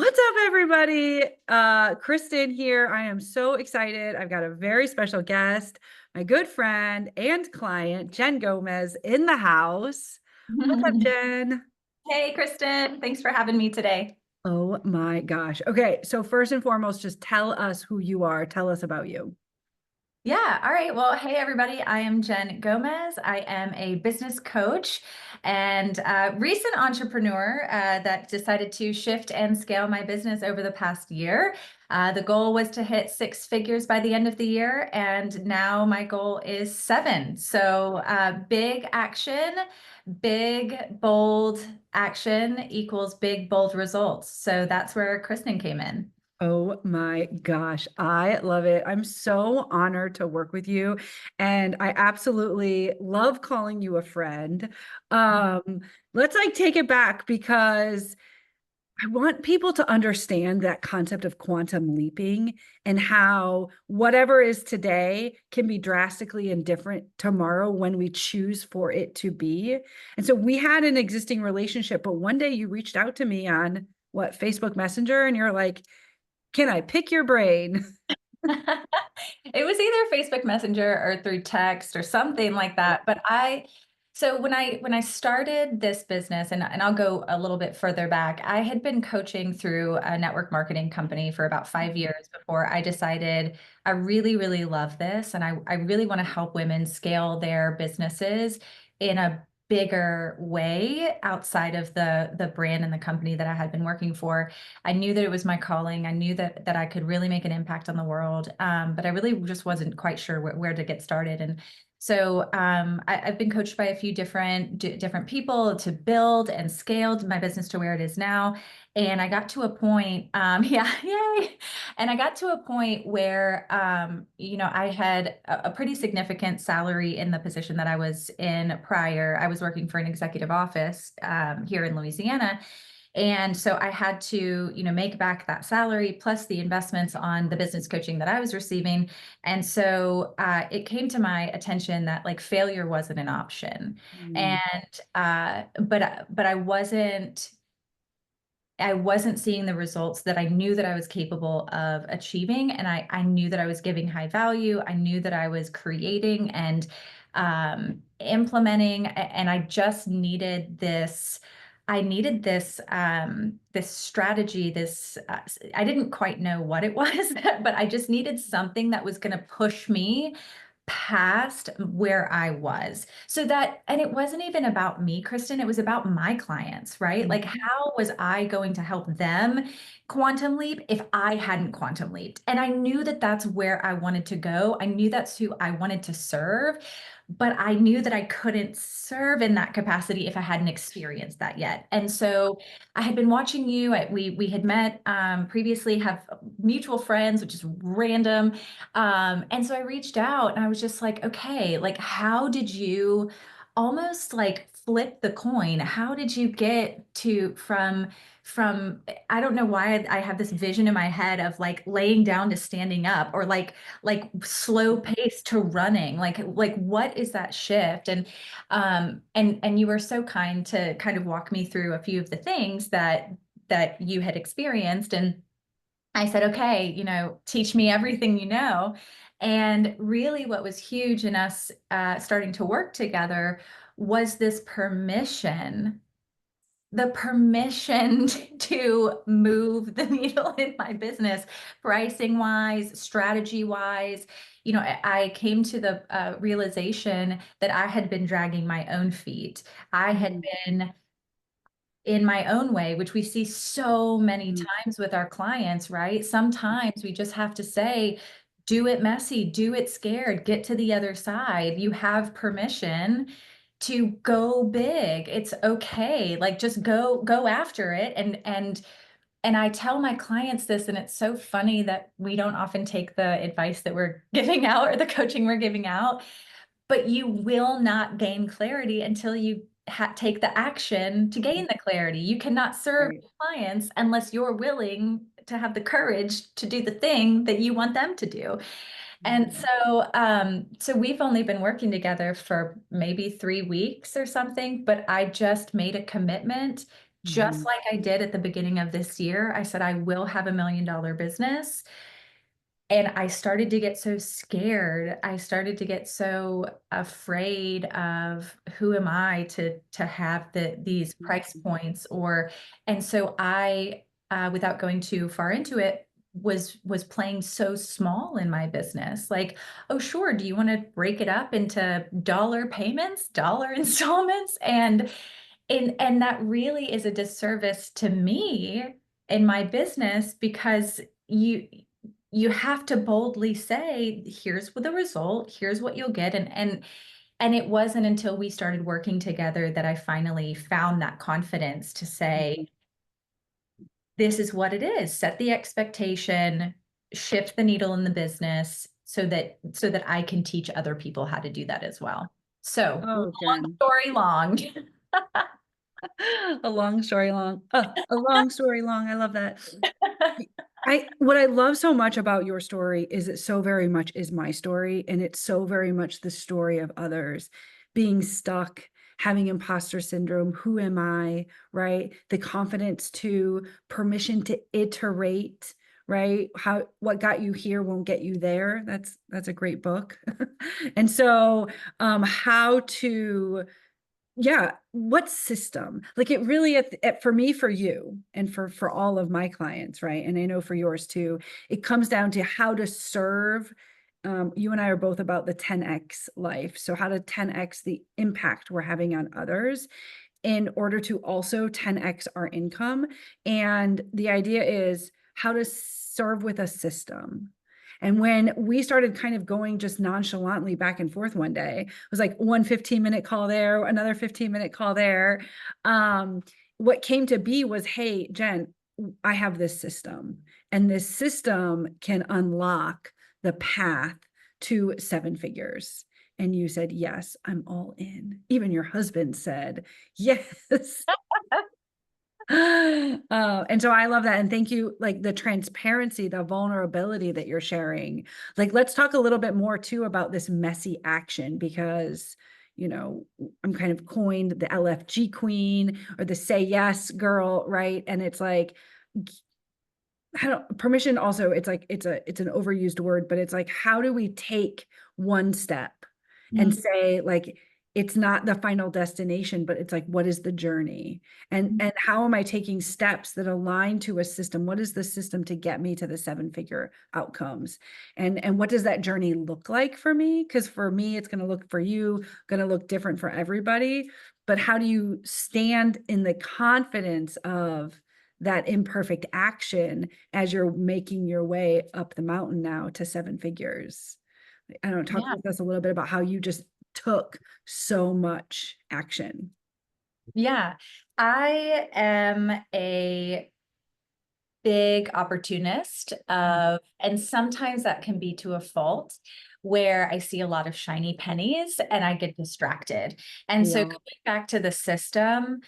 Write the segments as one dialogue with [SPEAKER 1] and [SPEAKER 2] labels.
[SPEAKER 1] What's up, everybody? Kristen here. I am so excited. I've got a very special guest, my good friend and client, Jen Gomez, in the house. What's up, Jen?
[SPEAKER 2] Hey, Kristen. Thanks for having me today.
[SPEAKER 1] Oh my gosh. Okay, so first and foremost, just tell us who you are. Tell us about you.
[SPEAKER 2] Yeah. All right. Well, hey, everybody. I am Jen Gomez. I am a business coach and recent entrepreneur that decided to shift and scale my business over the past year. The goal was to hit six figures by the end of the year, and now my goal is seven. So big action, big, bold action equals big, bold results. So that's where Kristen came in.
[SPEAKER 1] Oh my gosh, I love it. I'm so honored to work with you, and I absolutely love calling you a friend. Um, let's take it back because I want people to understand that concept of quantum leaping and how whatever is today can be drastically and different tomorrow when we choose for it to be. And so we had an existing relationship, but one day you reached out to me on Facebook Messenger, and you're like, can I pick your brain?
[SPEAKER 2] It was either Facebook Messenger or through text or something like that. So when I started this business, and I'll go a little bit further back, I had been coaching through a network marketing company for about 5 years before I decided I really, really love this, and I really want to help women scale their businesses in a bigger way outside of the brand and the company that I had been working for. I knew that it was my calling. I knew that I could really make an impact on the world, but I really just wasn't quite sure where to get started. And so I've been coached by a few different people to build and scaled my business to where it is now. And I got to a point, yeah, yay! And I got to a point where, I had a pretty significant salary in the position that I was in prior. I was working for an executive office here in Louisiana. And so I had to, make back that salary plus the investments on the business coaching that I was receiving. And so it came to my attention that like failure wasn't an option.
[SPEAKER 1] Mm,
[SPEAKER 2] And but I wasn't seeing the results that I knew that I was capable of achieving. And I knew that I was giving high value. I knew that I was creating and implementing, and I just needed this. I needed this strategy. I didn't quite know what it was, but I just needed something that was going to push me past where I was. And it wasn't even about me, Kristen, it was about my clients, right? Like,
[SPEAKER 1] mhm,
[SPEAKER 2] how was I going to help them quantum leap if I hadn't quantum leaped? And I knew that that's where I wanted to go. I knew that's who I wanted to serve, but I knew that I couldn't serve in that capacity if I hadn't experienced that yet. And so I had been watching you. We had met previously, have mutual friends, which is random. And so I reached out and I was just like, okay, like, how did you almost like flip the coin? How did you get to from I don't know why I have this vision in my head of like laying down to standing up, or like slow pace to running. Like what is that shift? And you were so kind to kind of walk me through a few of the things that you had experienced. And I said, okay, teach me everything you know. And really, what was huge in us starting to work together was this permission, the permission to move the needle in my business, pricing wise, strategy wise. I came to the realization that I had been dragging my own feet. I had
[SPEAKER 1] mhm,
[SPEAKER 2] been in my own way, which we see so many
[SPEAKER 1] mhm,
[SPEAKER 2] times with our clients, right? Sometimes we just have to say, do it messy, do it scared, get to the other side. You have permission to go big. It's okay. Like, just go after it. And I tell my clients this, and it's so funny that we don't often take the advice that we're giving out or the coaching we're giving out, but you will not gain clarity until you take the action to gain the clarity. You cannot serve
[SPEAKER 1] right.
[SPEAKER 2] clients unless you're willing to have the courage to do the thing that you want them to do. And
[SPEAKER 1] Mhm.
[SPEAKER 2] so we've only been working together for maybe 3 weeks or something, but I just made a commitment just
[SPEAKER 1] Mhm.
[SPEAKER 2] like I did at the beginning of this year. I said, I will have $1 million business. And I started to get so scared. I started to get so afraid of who am I to have these price points, or and so I without going too far into it, was playing so small in my business. Like, oh sure, do you want to break it up into dollar payments, dollar installments? And that really is a disservice to me in my business, because you have to boldly say, here's what the result, here's what you'll get. And it wasn't until we started working together that I finally found that confidence to say, this is what it is. Set the expectation, shift the needle in the business so that I can teach other people how to do that as well. So
[SPEAKER 1] Oh,
[SPEAKER 2] long
[SPEAKER 1] Jen.
[SPEAKER 2] story long.
[SPEAKER 1] A long story long. A long story long. I love that. What I love so much about your story is it so very much is my story, and it's so very much the story of others being stuck, having imposter syndrome. Who am I? Right? The confidence to permission to iterate, right? What got you here won't get you there. That's a great book. And so how to yeah, what system? Like it really for me, for you, and for all of my clients, right? And I know for yours too, it comes down to how to serve. You and I are both about the 10x life. So how to 10x the impact we're having on others in order to also 10x our income. And the idea is how to serve with a system. And when we started kind of going just nonchalantly back and forth one day, it was like one 15-minute call there, another 15-minute call there. What came to be was, hey, Jen, I have this system, and this system can unlock the path to 7 figures. And you said, yes, I'm all in. Even your husband said, yes. And so I love that. And thank you, like the transparency, the vulnerability that you're sharing. Like, let's talk a little bit more too about this messy action, because, I'm kind of coined the LFG queen or the say yes girl, right? And it's like, I don't permission also, it's like it's an overused word, but it's like, how do we take one step and
[SPEAKER 2] Mm.
[SPEAKER 1] say, like, it's not the final destination, but it's like, what is the journey? And how am I taking steps that align to a system? What is the system to get me to the 7 figure outcomes? And what does that journey look like for me? Because for me, it's going to look, for you, going to look different for everybody. But how do you stand in the confidence of that imperfect action as you're making your way up the mountain now to 7 figures? I don't know, talk
[SPEAKER 2] Yeah.
[SPEAKER 1] with us a little bit about how you just took so much action.
[SPEAKER 2] Yeah. I am a big opportunist and sometimes that can be to a fault, where I see a lot of shiny pennies and I get distracted. And so
[SPEAKER 1] Yeah.
[SPEAKER 2] going back to the system,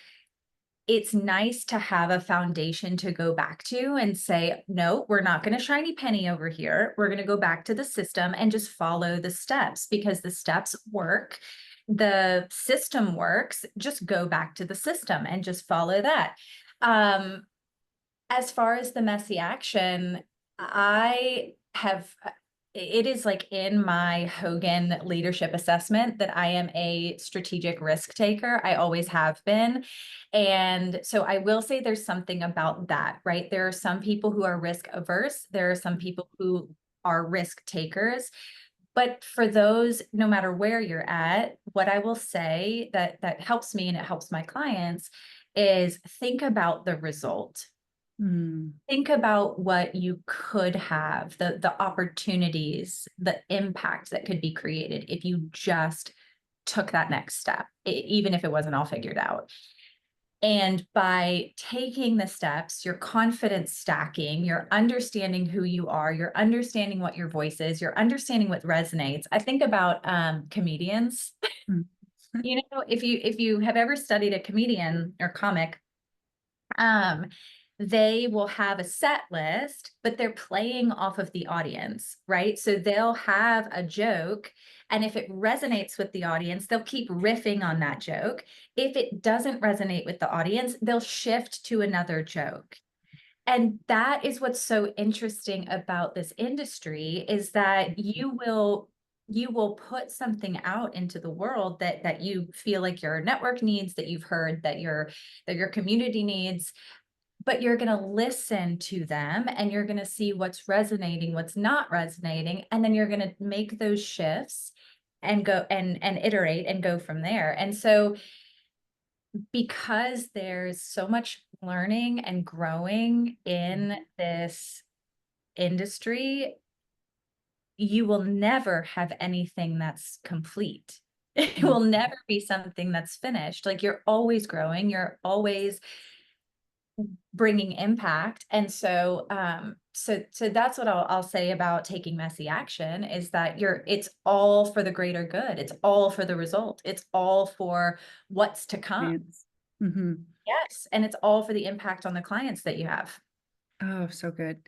[SPEAKER 2] it's nice to have a foundation to go back to and say, no, we're not going to shiny penny over here. We're going to go back to the system and just follow the steps, because the steps work. The system works. Just go back to the system and just follow that. As far as the messy action, I have, it is like in my Hogan leadership assessment that I am a strategic risk taker. I always have been. And so I will say there's something about that, right? There are some people who are risk averse. There are some people who are risk takers. But for those, no matter where you're at, what I will say that helps me and it helps my clients is think about the result.
[SPEAKER 1] Mm.
[SPEAKER 2] Think about what you could have, the opportunities, the impact that could be created if you just took that next step, even if it wasn't all figured out. And by taking the steps, your confidence stacking, you're understanding who you are, you're understanding what your voice is, you're understanding what resonates. I think about comedians.
[SPEAKER 1] Mm.
[SPEAKER 2] If you have ever studied a comedian or comic, um, they will have a set list, but they're playing off of the audience, right? So they'll have a joke, and if it resonates with the audience, they'll keep riffing on that joke. If it doesn't resonate with the audience, they'll shift to another joke. And that is what's so interesting about this industry, is that you will put something out into the world that you feel like your network needs, that you've heard that your community needs, but you're going to listen to them and you're going to see what's resonating, what's not resonating, and then you're going to make those shifts and go and iterate and go from there. And so because there's so much learning and growing in this industry, you will never have anything that's complete. It
[SPEAKER 1] Mm.
[SPEAKER 2] will never be something that's finished. Like, you're always growing, you're always bringing impact. And so so that's what I'll say about taking messy action, is that it's all for the greater good. It's all for the result. It's all for what's to come.
[SPEAKER 1] Clients. Mhm.
[SPEAKER 2] Yes, and it's all for the impact on the clients that you have.
[SPEAKER 1] Oh, so good.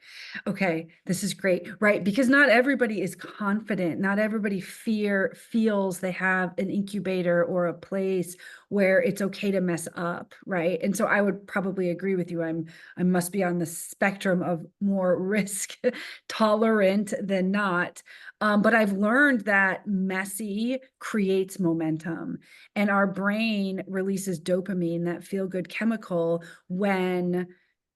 [SPEAKER 1] Okay, this is great. Right, because not everybody is confident. Not everybody feels they have an incubator or a place where it's okay to mess up, right? And so I would probably agree with you. I must be on the spectrum of more risk tolerant than not. But I've learned that messy creates momentum, and our brain releases dopamine, that feel good chemical, when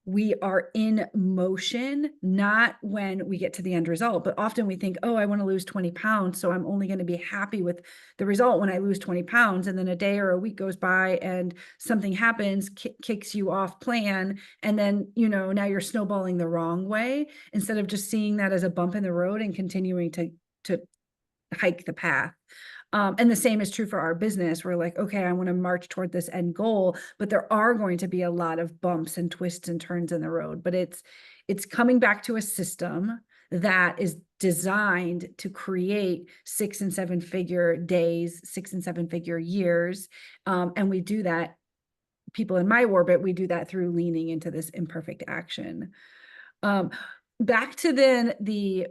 [SPEAKER 1] we are in motion, not when we get to the end result. But often we think, oh, I want to lose 20 pounds, so I'm only going to be happy with the result when I lose 20 pounds. And then a day or a week goes by and something happens, kicks you off plan. And then, now you're snowballing the wrong way, instead of just seeing that as a bump in the road and continuing to hike the path. And the same is true for our business. We're like, okay, I want to march toward this end goal, but there are going to be a lot of bumps and twists and turns in the road. But it's coming back to a system that is designed to create 6 and 7 figure days, 6 and 7 figure years. And we do that, people in my orbit, we do that through leaning into this imperfect action. Um, Back to then the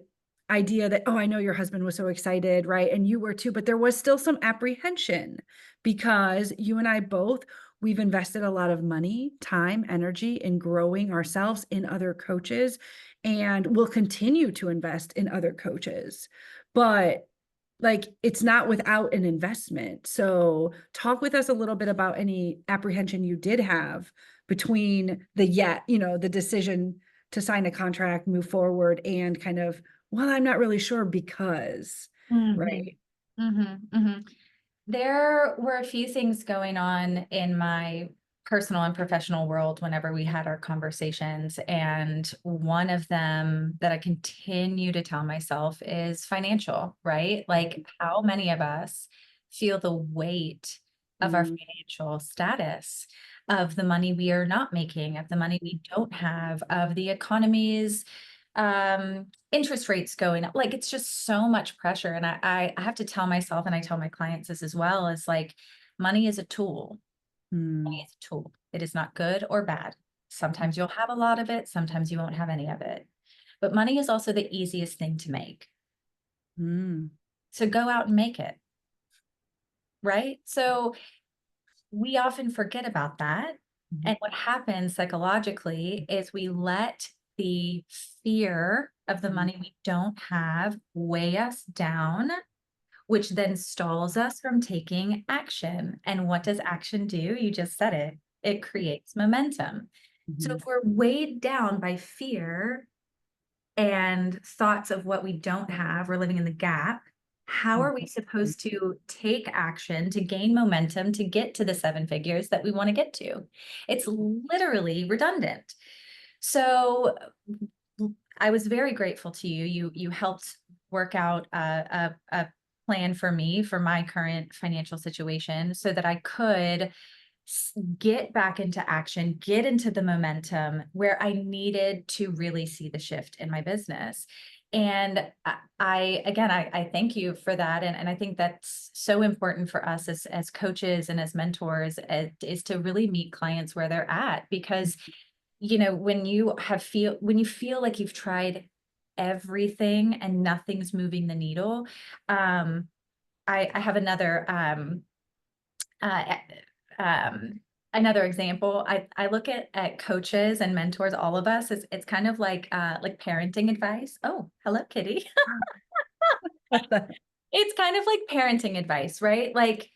[SPEAKER 1] idea that, oh, I know your husband was so excited, right? And you were too, but there was still some apprehension, because you and I both, we've invested a lot of money, time, energy in growing ourselves in other coaches, and we'll continue to invest in other coaches. But like, it's not without an investment. So talk with us a little bit about any apprehension you did have between the decision to sign a contract, move forward, and kind of, well, I'm not really sure because,
[SPEAKER 2] Mhm,
[SPEAKER 1] right?
[SPEAKER 2] mhm, mhm. There were a few things going on in my personal and professional world whenever we had our conversations. And one of them that I continue to tell myself is financial, right? Like, how many of us feel the weight of our
[SPEAKER 1] Mm,
[SPEAKER 2] financial status, of the money we are not making, of the money we don't have, of the economy's interest rates going up? Like, it's just so much pressure. And I have to tell myself, and I tell my clients this as well, is like, money is a tool. Money
[SPEAKER 1] mm,
[SPEAKER 2] is a tool. It is not good or bad. Sometimes you'll have a lot of it, sometimes you won't have any of it. But money is also the easiest thing to make.
[SPEAKER 1] mm,
[SPEAKER 2] So go out and make it, right? So we often forget about that.
[SPEAKER 1] mm,
[SPEAKER 2] And what happens psychologically is we let the fear of the
[SPEAKER 1] mm,
[SPEAKER 2] money we don't have weigh us down, which then stalls us from taking action. And what does action do? You just said it. It creates momentum. So
[SPEAKER 1] mhm,
[SPEAKER 2] if we're weighed down by fear and thoughts of what we don't have, we're living in the gap. How are we
[SPEAKER 1] mhm,
[SPEAKER 2] supposed to take action to gain momentum to get to the 7 figures that we want to get to? It's literally redundant. So I was very grateful to you. You helped work out a plan for me for my current financial situation, so that I could get back into action, get into the momentum where I needed to really see the shift in my business. And I thank you for that. And I think that's so important for us as coaches and as mentors, is to really meet clients where they're at, because when you feel like you've tried everything and nothing's moving the needle. I have uh, another example. I look at coaches and mentors, all of us, it's kind of like parenting advice. Oh, hello, Kitty. It's kind of like parenting advice, right? Like,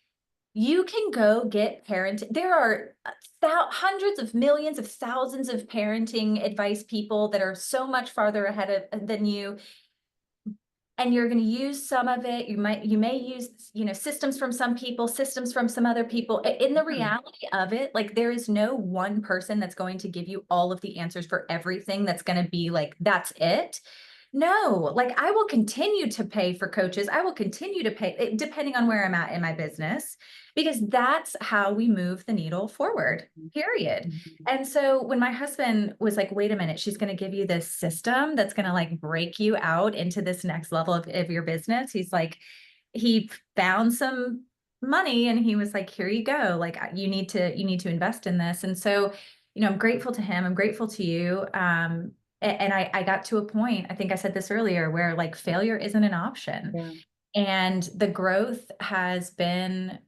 [SPEAKER 2] you can go get parent. There are hundreds of millions of thousands of parenting advice people that are so much farther ahead than you, and you're going to use some of it. You may use, systems from some people, systems from some other people. In the
[SPEAKER 1] Yeah.
[SPEAKER 2] reality of it, like, there is no one person that's going to give you all of the answers for everything. That's going to be like, that's it. No, like, I will continue to pay for coaches. I will continue to pay depending on where I'm at in my business, because that's how we move the needle forward, period.
[SPEAKER 1] Mhm.
[SPEAKER 2] And so when my husband was like, wait a minute, she's going to give you this system that's going to like break you out into this next level of your business. He's like, he found some money and he was like, here you go. Like, you need to invest in this. And so, I'm grateful to him. I'm grateful to you. And I got to a point, I think I said this earlier, where like failure isn't an option.
[SPEAKER 1] Yeah.
[SPEAKER 2] And the growth has been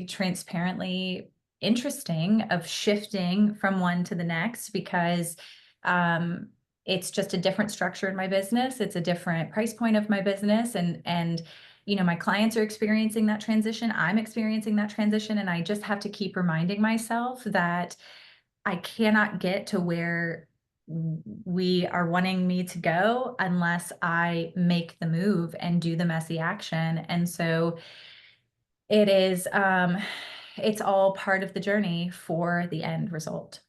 [SPEAKER 2] transparently interesting, of shifting from one to the next, because um, it's just a different structure in my business. It's a different price point of my business. And my clients are experiencing that transition. I'm experiencing that transition. And I just have to keep reminding myself that I cannot get to where we are wanting me to go unless I make the move and do the messy action. And so it's all part of the journey for the end result.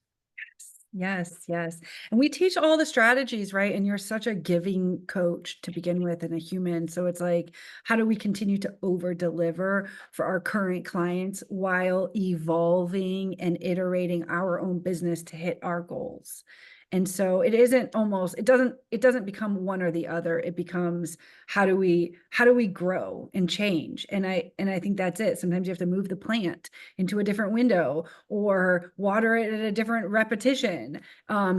[SPEAKER 1] Yes, yes. And we teach all the strategies, right? And you're such a giving coach to begin with and a human. So it's like, how do we continue to over deliver for our current clients while evolving and iterating our own business to hit our goals? And so it doesn't become one or the other. It becomes how do we grow and change? And I think that's it. Sometimes you have to move the plant into a different window or water it at a different repetition,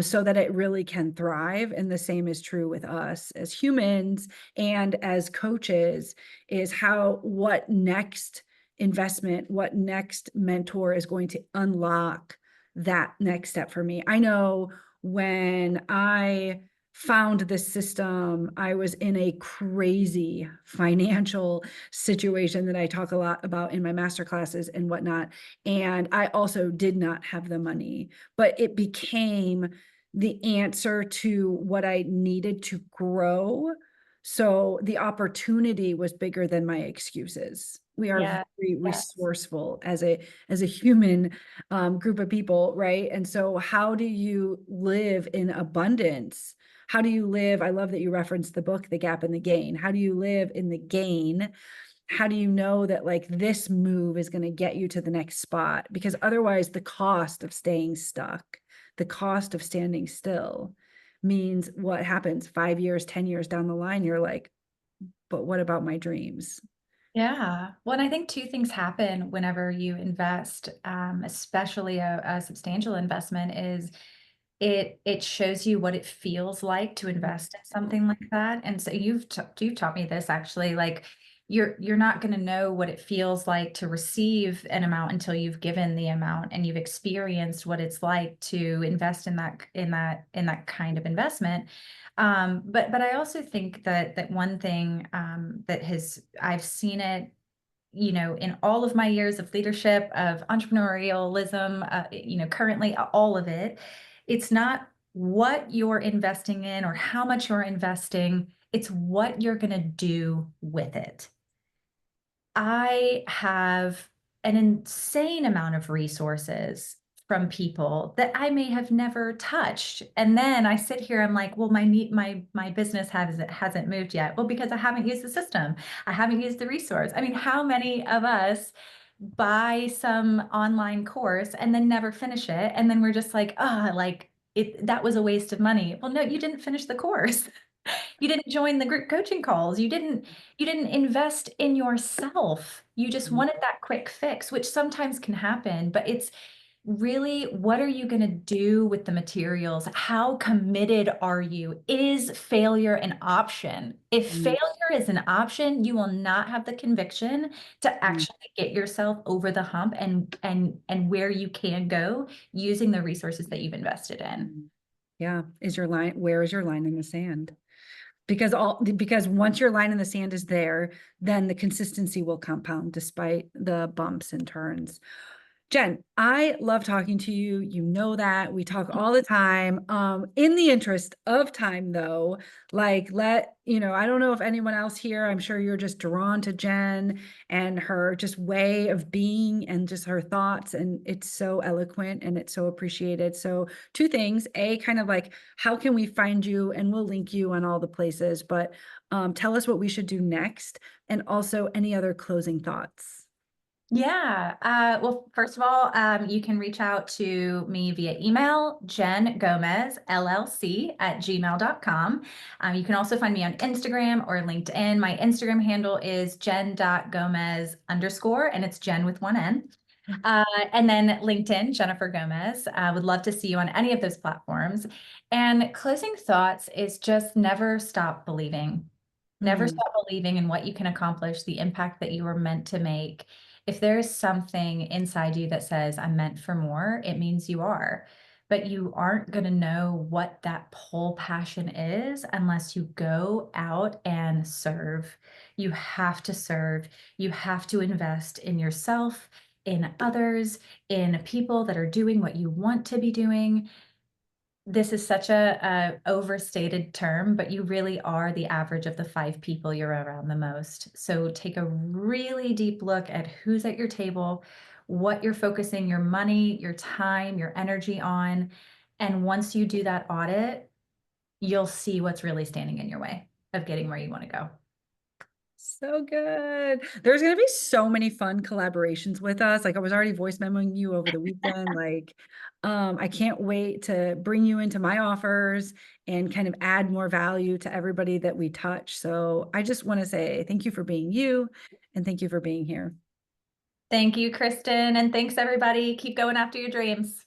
[SPEAKER 1] so that it really can thrive. And the same is true with us as humans and as coaches, is what next investment, what next mentor is going to unlock that next step for me. I know when I found this system, I was in a crazy financial situation that I talk a lot about in my master classes and whatnot. And I also did not have the money, but it became the answer to what I needed to grow. So the opportunity was bigger than my excuses. We are
[SPEAKER 2] Yeah.
[SPEAKER 1] very
[SPEAKER 2] Yes.
[SPEAKER 1] resourceful as a human, group of people, right? And so how do you live in abundance? How do you live? I love that you referenced the book, The Gap and the Gain. How do you live in the gain? How do you know that like this move is going to get you to the next spot? Because otherwise, the cost of staying stuck, the cost of standing still means what happens 5 years, 10 years down the line, you're like, but what about my dreams?
[SPEAKER 2] Yeah. Well, and I think two things happen whenever you invest, especially a substantial investment, is it shows you what it feels like to invest in something like that. And so you've taught me this, actually. Like, you're not going to know what it feels like to receive an amount until you've given the amount and you've experienced what it's like to invest in that kind of investment. But I also think that one thing, that has I've seen it, in all of my years of leadership, of entrepreneurialism, currently, all of it, it's not what you're investing in or how much you're investing, it's what you're going to do with it. I have an insane amount of resources from people that I may have never touched. And then I sit here, I'm like, well, my business hasn't moved yet. Well, because I haven't used the system. I haven't used the resource. I mean, how many of us buy some online course and then never finish it? And then we're just like, like, that was a waste of money. Well, no, you didn't finish the course. You didn't join the group coaching calls. You didn't invest in yourself. You just wanted that quick fix, which sometimes can happen, but really, what are you going to do with the materials? How committed are you? Is failure an option? If
[SPEAKER 1] Mm,
[SPEAKER 2] failure is an option, you will not have the conviction to
[SPEAKER 1] mm,
[SPEAKER 2] actually get yourself over the hump and where you can go using the resources that you've invested in.
[SPEAKER 1] mm. Yeah. Where is your line in the sand? Because once your line in the sand is there, then the consistency will compound despite the bumps and turns. Jen, I love talking to you. You know that we talk all the time. In the interest of time, though, I don't know if anyone else here, I'm sure you're just drawn to Jen and her just way of being and just her thoughts. And it's so eloquent and it's so appreciated. So, two things. A, kind of like, how can we find you? And we'll link you on all the places, but tell us what we should do next. And also, any other closing thoughts?
[SPEAKER 2] Yeah. Well, first of all, you can reach out to me via email, Jen Gomez, LLC at gmail.com. You can also find me on Instagram or LinkedIn. My Instagram handle is jen.gomez underscore, and it's Jen with one N. And then LinkedIn, Jennifer Gomez. Would love to see you on any of those platforms. And closing thoughts is just never stop believing. Never
[SPEAKER 1] Mm.
[SPEAKER 2] stop believing in what you can accomplish, the impact that you were meant to make. If there is something inside you that says, I'm meant for more, it means you are. But you aren't going to know what that pull passion is unless you go out and serve. You have to serve. You have to invest in yourself, in others, in people that are doing what you want to be doing. This is such a overstated term, but you really are the average of the 5 people you're around the most. So take a really deep look at who's at your table, what you're focusing your money, your time, your energy on. And once you do that audit, you'll see what's really standing in your way of getting where you want to go.
[SPEAKER 1] So good. There's going to be so many fun collaborations with us. Like I was already voice memoing you over the weekend. I can't wait to bring you into my offers and kind of add more value to everybody that we touch. So I just want to say thank you for being you and thank you for being here.
[SPEAKER 2] Thank you, Kristen. And thanks, everybody. Keep going after your dreams.